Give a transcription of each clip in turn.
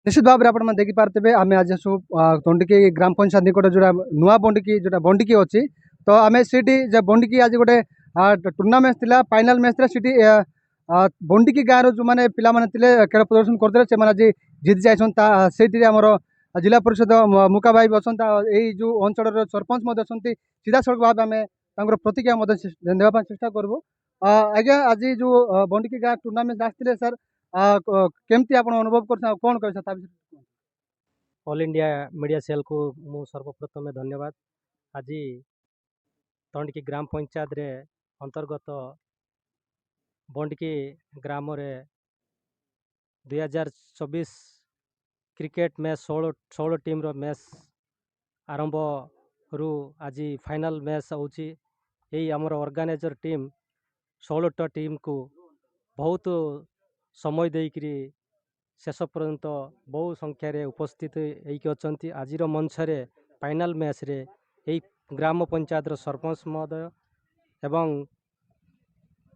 निश्चित भाव में आप देखी पार्थे आम आज सब तंडिकी ग्राम पंचायत निकट जो नुआ बंडिकी जो बंडिकी अच्छी तो आम सी बंडिकी आज गोटे टूर्णामेंट थी फाइनाल मैच थी बंडिकी गाँव जो मैंने पे खेल प्रदर्शन करते से आज जीति जाइए आमर जिला परिषद मुका भाई भी अच्छा यही जो अंचल सरपंच अच्छा सीधा सड़क भाव आम प्रतिक्रिया देवाई चेष्टा करूँ आज्ञा आज जो बंडिकी गाँव टूर्णामेंट आसते सर केमती आप अनुभव कर कौन कह ऑल इंडिया मीडिया सेल को मु सर्वप्रथम धन्यवाद। आज तंडिकी ग्राम पंचायत रे अंतर्गत बंडिकी ग्राम रे 2024 क्रिकेट मैच 16 टीम रो मैच आरंभ रु आज फाइनल मैच होची। यही आमर ऑर्गेनाइजर टीम 16टा टीम को बहुत समय देकरी शेष पर्यंत बहु संख्यार उपस्थित होती। आज मंच रे फाइनाल मैच रे यही ग्राम पंचायत सरपंच महोदय एवं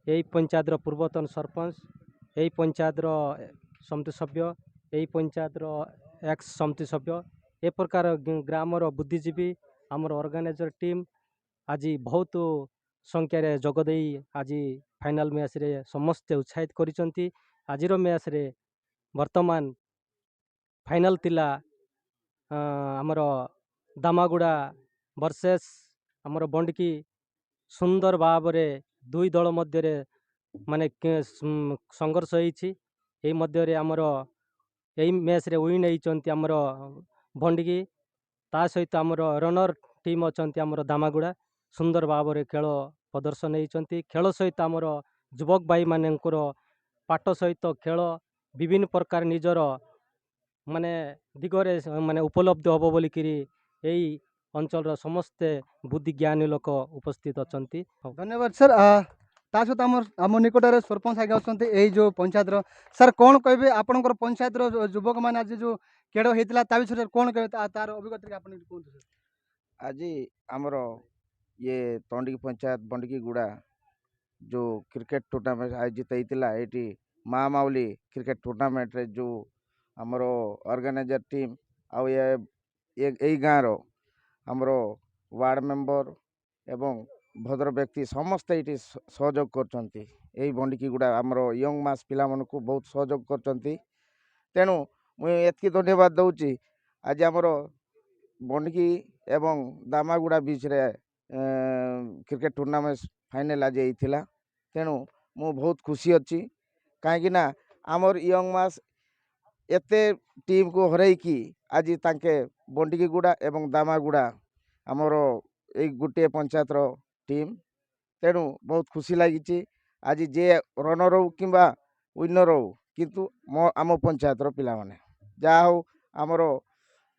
यही पंचायत पूर्वतन सरपंच यही पंचायत समिति सभ्य यही पंचायत एक्स समिति सभ्य ए प्रकार ग्राम बुद्धिजीवी आमर ऑर्गेनाइजर टीम आज बहुत संख्यार जोगदे आज फाइनाल मैच रे समस्ते उत्साहित करिसंती। आज मैच रे वर्तमान फाइनाल तिला आमर दामागुड़ा वर्सेस आमर बंडिकी सुंदर भाव रे दुई दल मध्य माने संघर्ष होई मध्य रे आमर यही मैच रे विन होइचंती आमर बंडिकी ता सहित आमर रनर टीम अछंती आमर दामागुड़ा सुंदर भाव रे खेल प्रदर्शन होइचंती। खेल सहित आमर युवक भाई मानकर पाठ सहित खेल विभिन्न प्रकार निजर माने दिगरे माने उपलब्ध होबो बोली करी यही अंचल समस्ते बुद्धि ज्ञानी लोक उपस्थित अछंती। धन्यवाद सर ता सहित आम निकटर सरपंच आगे अच्छा यही जो पंचायत सर कौन कहे आपंकर पंचायत युवक मैंने आज जो खेल होता विषय कौन कहे तार अभिज्ञता कहते आज आमर ये तंडिकी पंचायत बंडिकी गुड़ा जो क्रिकेट टूर्नामेंट आयोजित होता ये माँ माउली क्रिकेट टूर्नामेंट रे जो आमर ऑर्गेनाइजर टीम आउ ये गाँव आमर वार्ड मेंबर एवं भद्र व्यक्ति समस्ते ये सहयोग कर बंडिकी गुड़ा आमर यंग मास पिला मन को बहुत सहयोग कर तेणु मुझे धन्यवाद दूची। आज आमर बंडिकी एवं दामागुड़ा बीच रे क्रिकेट टूर्नामेंट फाइनल आज होता तेणु मु बहुत खुशी अच्छी कहीं आमर यंग मास एते टीम को हरैकी आज तांके बंडिकी गुड़ा एवं दामागुड़ा आमर एक गोटे पंचायत रो टीम तेणु बहुत खुशी लगी। आज जे रनर हो कि विनर हो किंतु आम पंचायत रो पिला माने जा हो आमर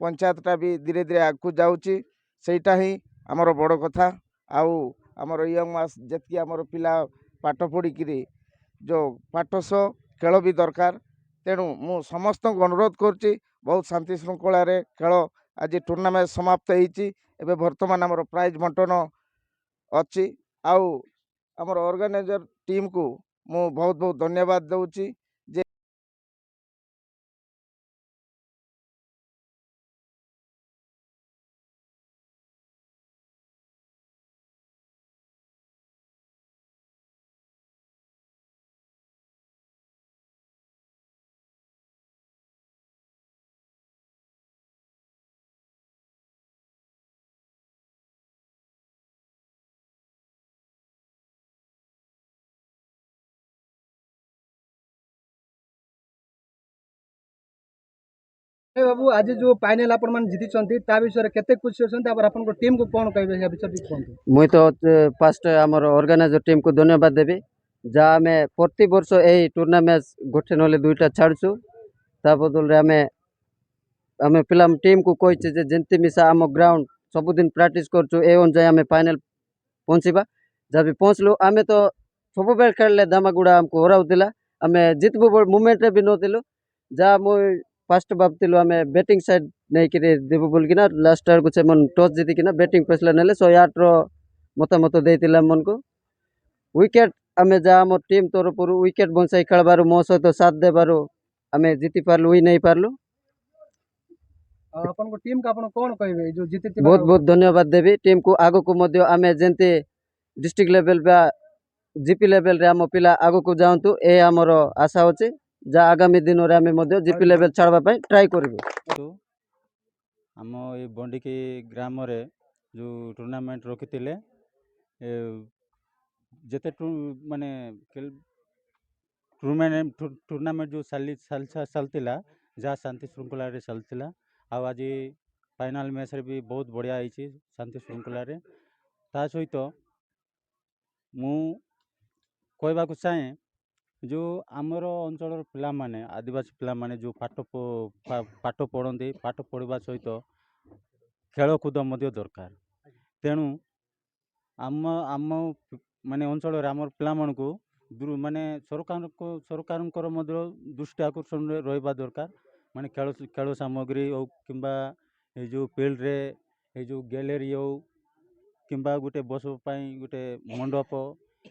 पंचायतटा भी धीरे धीरे आगू जाऊँगी सेटा ही आमर बड़ कथा आउ आमर यंग मास जितकी आमर पिला पाठ पढ़ी जो पाठ सह खेल भी दरकार तेणु मु समस्त अनुरोध करुच्ची बहुत शांति श्रृंखला खेल आज टूर्नामेंट समाप्त होती एवं बर्तमान आमर प्राइज बंटन अच्छी आउ आमर ऑर्गेनाइजर टीम को मु बहुत बहुत धन्यवाद दूची। बाबू आज जो फाइनल आपण मन जीति विषय केते खुशी अच्छा टीम को कौन कहे विषय मुई तो फास्ट आमर ऑर्गेनाइजर टीम को धन्यवाद देवी जहाँ आम प्रति वर्ष यही टूर्नामेंट गोटे ना दुईटा छाड़ू ता बदल आम पिला टीम को कही जमती मिसा आम ग्राउंड सबुदिन प्रैक्टिस करूँ ए अनुजाई आम फाइनल पहुँचवा जब भी पहुँचलु आम तो सब बेल खेल दामागुड़ा आमको हराऊला आम जितबू मुमेंट भी नथिलु जहाँ मुई फास्ट भावलु आम बैटिंग साइड नहीं कि देव बोलिकिना लास्ट आड़ को टॉस जीतिकिना बैटिंग फैसला ना 108 मतामत देते मन को विकेट आम जहाँ आम टीम तरफ विकेट बंचाई खेलबार मो सहित साथ देबार आम जीति पार्लु हुई नहीं पार्लु ଆପଣଙ୍କ ଟିମ୍କୁ ଆପଣ କ'ଣ କହିବେ ଏଇ ଯେଉଁ ଜିତିଥିବା ବହୁତ ବହୁତ ଧନ୍ୟବାଦ ଦେବି ଟିମ୍କୁ ଆଗକୁ ମଧ୍ୟ ଆମେ ଯେମିତି ଡିଷ୍ଟ୍ରିକ୍ଟ ଲେଭେଲ ବା ଜିପି ଲେଭେଲରେ ଆମ ପିଲା ଆଗକୁ ଯାଆନ୍ତୁ ଏ ଆମର ଆଶା ଅଛି ଯାହା ଆଗାମୀ ଦିନରେ ଆମେ ମଧ୍ୟ ଜିପି ଲେଭେଲ ଛାଡ଼ିବା ପାଇଁ ଟ୍ରାଏ କରିବୁ। ଆମ ଏଇ ବଣ୍ଡିକି ଗ୍ରାମରେ ଯେଉଁ ଟୁର୍ଣ୍ଣାମେଣ୍ଟ ରଖିଥିଲେ ଯେତେ ମାନେ ଟୁର୍ଣ୍ଣାମେଣ୍ଟ ଯେଉଁ ଚାଲିଥିଲା ଯାହା ଶାନ୍ତି ଶୃଙ୍ଖଳାରେ ଚାଲିଥିଲା ଆଉ ଆଜି ଫାଇନାଲ୍ ମ୍ୟାଚ୍ରେ ବି ବହୁତ ବଢ଼ିଆ ହେଇଛି ଶାନ୍ତି ଶୃଙ୍ଖଳାରେ। ତା ସହିତ ମୁଁ କହିବାକୁ ଚାହେଁ ଯେଉଁ ଆମର ଅଞ୍ଚଳର ପିଲାମାନେ ଆଦିବାସୀ ପିଲାମାନେ ଯେଉଁ ପାଠ ପଢ଼ନ୍ତି ପାଠ ପଢ଼ିବା ସହିତ ଖେଳକୁଦ ମଧ୍ୟ ଦରକାର। ତେଣୁ ଆମ ମାନେ ଅଞ୍ଚଳରେ ଆମର ପିଲାମାନଙ୍କୁ ମାନେ ସରକାରଙ୍କର ମଧ୍ୟ ଦୃଷ୍ଟି ଆକର୍ଷଣରେ ରହିବା ଦରକାର। ମାନେ ଖେଳ ସାମଗ୍ରୀ ହେଉ କିମ୍ବା ଏଇ ଯେଉଁ ଫିଲ୍ଡରେ ଏଇ ଯେଉଁ ଗ୍ୟାଲେରୀ ହେଉ କିମ୍ବା ଗୋଟେ ବସିବା ପାଇଁ ଗୋଟେ ମଣ୍ଡପ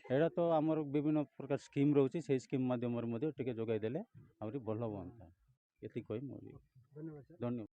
ଏଇଟା ତ ଆମର ବିଭିନ୍ନ ପ୍ରକାର ସ୍କିମ୍ ରହୁଛି ସେଇ ସ୍କିମ୍ ମାଧ୍ୟମରେ ମଧ୍ୟ ଟିକେ ଯୋଗାଇ ଦେଲେ ଆହୁରି ଭଲ ହୁଅନ୍ତା। ଏତିକି କହି ମୁଁ ଧନ୍ୟବାଦ।